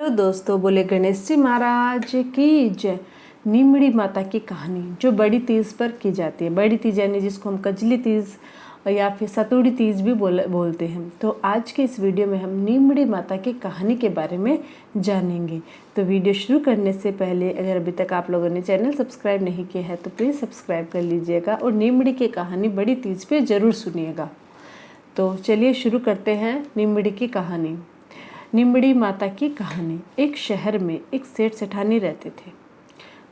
तो दोस्तों बोले गणेश जी महाराज की जय। नीमड़ी माता की कहानी जो बड़ी तीज पर की जाती है। बड़ी तीज यानी जिसको हम कजली तीज या फिर सतुड़ी तीज भी बोलते हैं। तो आज के इस वीडियो में हम नीमड़ी माता की कहानी के बारे में जानेंगे। तो वीडियो शुरू करने से पहले अगर अभी तक आप लोगों ने चैनल सब्सक्राइब नहीं किया है तो प्लीज़ सब्सक्राइब कर लीजिएगा और नीमड़ी की कहानी बड़ी तीज पे ज़रूर सुनिएगा। तो चलिए शुरू करते हैं नीमड़ी की कहानी। नीमड़ी माता की कहानी। एक शहर में एक सेठ सेठानी रहते थे।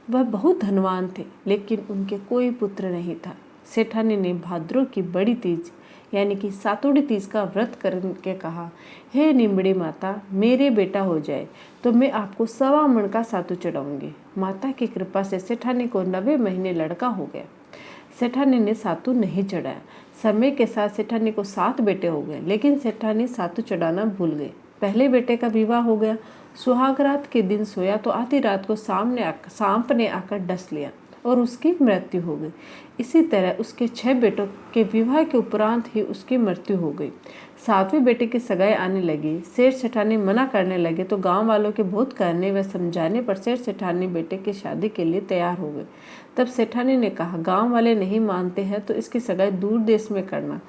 वह बहुत धनवान थे लेकिन उनके कोई पुत्र नहीं था। सेठानी ने भाद्रों की बड़ी तीज यानी कि सातुड़ी तीज का व्रत करके कहा, हे नीमड़ी माता, मेरे बेटा हो जाए तो मैं आपको 1.25 मन का सातु चढ़ाऊंगी। माता की कृपा से सेठानी को 9वें महीने लड़का हो गया। सेठानी ने सातु नहीं चढ़ाया। समय के साथ सेठानी को 7 बेटे हो गए लेकिन सेठानी सातु चढ़ाना भूल गए। पहले बेटे का विवाह हो गया। सुहागरात के दिन सोया तो आधी रात को सांप ने आकर डस लिया और उसकी मृत्यु हो गई। इसी तरह उसके 6 बेटों के विवाह के उपरांत ही उसकी मृत्यु हो गई। 7वें बेटे की सगाई आने लगी। सेठ सेठानी मना करने लगे तो गांव वालों के बहुत कहने व समझाने पर सेठ सेठानी बेटे की शादी के लिए तैयार हो गए। तब सेठानी ने कहा, गांव वाले नहीं मानते हैं तो इसकी सगाई दूर देश में करना।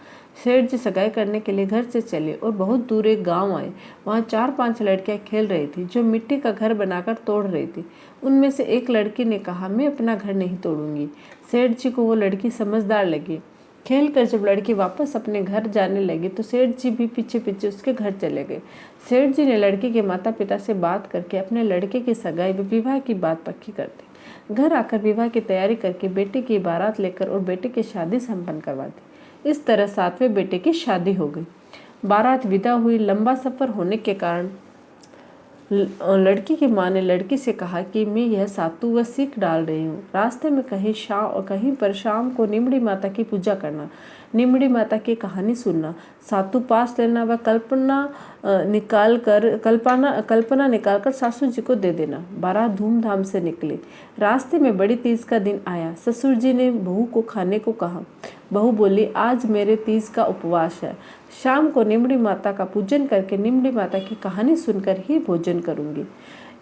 सेठ जी सगाई करने के लिए घर से चले और बहुत दूर एक गांव आए। वहां 4-5 लड़कियां खेल रही थी जो मिट्टी का घर बनाकर तोड़ रही थी। उनमें से एक लड़की ने कहा, मैं अपना घर नहीं तोड़ूंगी। सेठ जी को वो लड़की समझदार लगी। खेल कर जब लड़की वापस अपने घर जाने लगी तो सेठ जी भी पीछे पीछे उसके घर चले गए। सेठ जी ने लड़की के माता पिता से बात करके अपने लड़के की सगाई व विवाह की बात पक्की कर दी। घर आकर विवाह की तैयारी करके बेटे की बारात लेकर और बेटे की शादी संपन्न करवा दी। इस तरह 7वें बेटे की शादी हो गई। बारात विदा हुई। लंबा सफर होने के कारण लड़की की माँ ने लड़की से कहा कि मैं यह सातु व सीख डाल रही हूँ। रास्ते में कहीं पर शाम को नीमड़ी माता की पूजा करना, नीमड़ी माता की कहानी सुनना, सातु पास लेना व कल्पना निकाल कर सासू जी को दे देना। बारात धूमधाम से निकली। रास्ते में बड़ी तीज का दिन आया। ससुर जी ने बहू को खाने को कहा। बहू बोली, आज मेरे तीज का उपवास है। शाम को नीमड़ी माता का पूजन करके नीमड़ी माता की कहानी सुनकर ही भोजन करूंगी।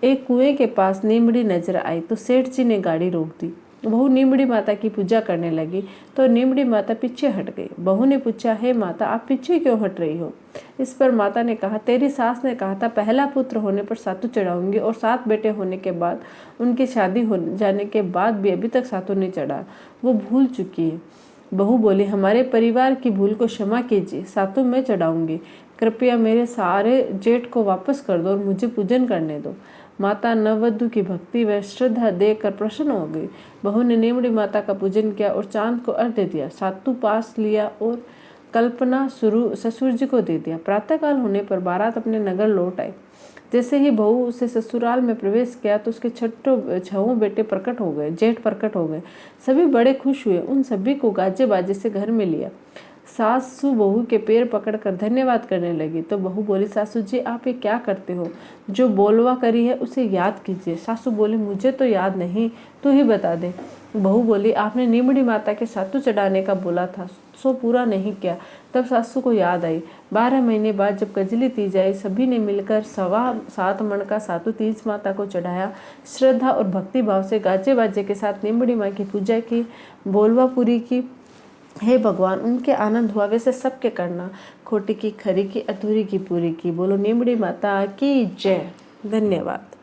एक कुएं के पास नीमड़ी नजर आई तो सेठ जी ने गाड़ी रोक दी। बहू नीमड़ी माता की पूजा करने लगी तो नीमड़ी माता पीछे हट गई। बहू ने पूछा, हे माता, आप पीछे क्यों हट रही हो? इस पर माता ने कहा, तेरी सास ने कहा था पहला पुत्र होने पर सातु चढ़ाऊंगी और 7 बेटे होने के बाद उनकी शादी हो जाने के बाद भी अभी तक सातु नहीं चढ़ा। वो भूल चुकी है। बहू बोली, हमारे परिवार की भूल को क्षमा कीजिए, सातु मैं चढ़ाऊंगी। कृपया मेरे सारे जेठ को वापस कर दो और मुझे पूजन करने दो। माता नववधू की भक्ति व श्रद्धा देखकर प्रसन्न हो गई। बहू ने नीमड़ी माता का पूजन किया और चांद को अर्घ्य दिया, सातु पास लिया और कल्पना ससुर जी को दे दिया। प्रातःकाल होने पर बारात अपने नगर लौट आई। जैसे ही बहू उसे ससुराल में प्रवेश किया तो उसके 6 बेटे प्रकट हो गए, जेठ प्रकट हो गए। सभी बड़े खुश हुए। उन सभी को गाजे बाजे से घर में लिया। सासू बहू के पैर पकड़कर धन्यवाद करने लगी तो बहू बोली, सासू जी आप ये क्या करते हो? जो बोलवा करी है उसे याद कीजिए। सासू बोली, मुझे तो याद नहीं, तू ही बता दे। बहू बोली, आपने नीमड़ी माता के सातु चढ़ाने का बोला था, सो पूरा नहीं किया। तब सासू को याद आई। 12 महीने बाद जब कजली तीज आई, सभी ने मिलकर 7.25 मन का सातु तीज माता को चढ़ाया। श्रद्धा और भक्ति भाव से गाजे बाजे के साथ नीमड़ी माँ की पूजा की, बोलवा पूरी की। हे भगवान, उनके आनंद हुआ वैसे सबके करना। खोटी की, खरी की, अधूरी की, पूरी की। बोलो नीमड़ी माता की जय। धन्यवाद।